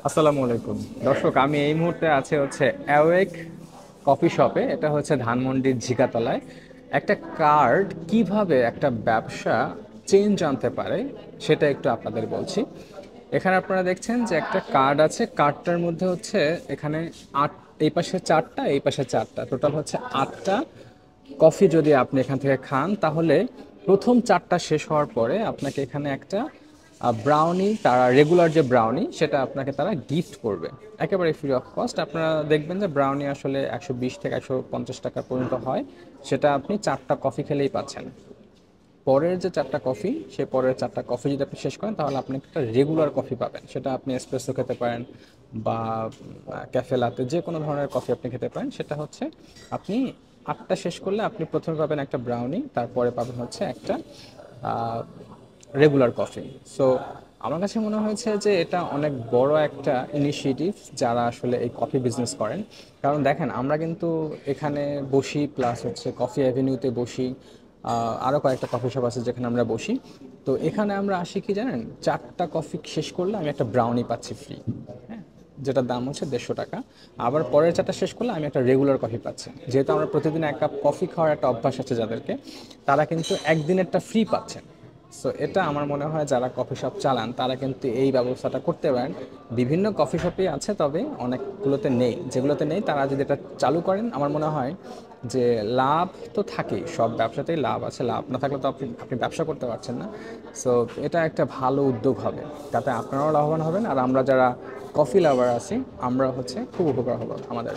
আসসালামু আলাইকুম দর্শক, আমি এই মুহূর্তে আছে হচ্ছে অ্যাওয়েক কফি শপে। এটা হচ্ছে ধানমন্ডির ঝিকাতলায়। একটা কার্ড কিভাবে একটা ব্যবসা চেঞ্জ আনতে পারে সেটা একটু আপনাদের বলছি। এখানে আপনারা দেখছেন যে একটা কার্ড আছে, কার্ডটার মধ্যে হচ্ছে এখানে আট, এই পাশে চারটা, এই পাশে চারটা, টোটাল হচ্ছে আটটা কফি। যদি আপনি এখান থেকে খান তাহলে প্রথম চারটা শেষ হওয়ার পরে আপনাকে এখানে একটা ব্রাউনি, তারা রেগুলার যে ব্রাউনি সেটা আপনাকে তারা গিফট করবে একেবারে ফ্রি অফ কস্ট। আপনারা দেখবেন যে ব্রাউনি আসলে 120 থেকে 150 টাকা পর্যন্ত হয়, সেটা আপনি চারটা কফি খেলেই পাচ্ছেন। পরের যে চারটা কফি, সে পরের চারটা কফি যদি আপনি শেষ করেন তাহলে আপনি একটা রেগুলার কফি পাবেন। সেটা আপনি এসপ্রেসো খেতে পারেন বা ক্যাফে লাতে, যে কোনো ধরনের কফি আপনি খেতে পারেন। সেটা হচ্ছে আপনি আটটা শেষ করলে আপনি প্রথমে পাবেন একটা ব্রাউনি, তারপরে পাবেন হচ্ছে একটা রেগুলার কফি। সো আমার কাছে মনে হয়েছে যে এটা অনেক বড় একটা ইনিশিয়েটিভ যারা আসলে এই কফি বিজনেস করেন। কারণ দেখেন, আমরা কিন্তু এখানে বসি, প্লাস হচ্ছে কফি অ্যাভিনিউতে বসি, আরও কয়েকটা কফি শপ আছে যেখানে আমরা বসি। তো এখানে আমরা আসি কি জানেন, চারটা কফি শেষ করলে আমি একটা ব্রাউনি পাচ্ছি ফ্রি, হ্যাঁ, যেটার দাম হচ্ছে 150 টাকা। আবার পরের চারটা শেষ করলে আমি একটা রেগুলার কফি পাচ্ছি। যেহেতু আমরা প্রতিদিন এক কাপ কফি খাওয়ার একটা অভ্যাস আছে যাদেরকে, তারা কিন্তু একদিনেরটা ফ্রি পাচ্ছেন। সো এটা আমার মনে হয় যারা কফি শপ চালান তারা কিন্তু এই ব্যবস্থাটা করতে পারেন। বিভিন্ন কফি শপই আছে, তবে অনেকগুলোতে নেই। যেগুলোতে নেই তারা যদি এটা চালু করেন, আমার মনে হয় যে লাভ তো থাকেই, সব ব্যবসাতেই লাভ আছে, লাভ না থাকলে তো আপনি আপনি ব্যবসা করতে পারছেন না। সো এটা একটা ভালো উদ্যোগ হবে, তাতে আপনারাও লাভবান হবেন, আর আমরা যারা কফি লাভার আছি আমরা হচ্ছে খুব উপকার হবো আমাদের।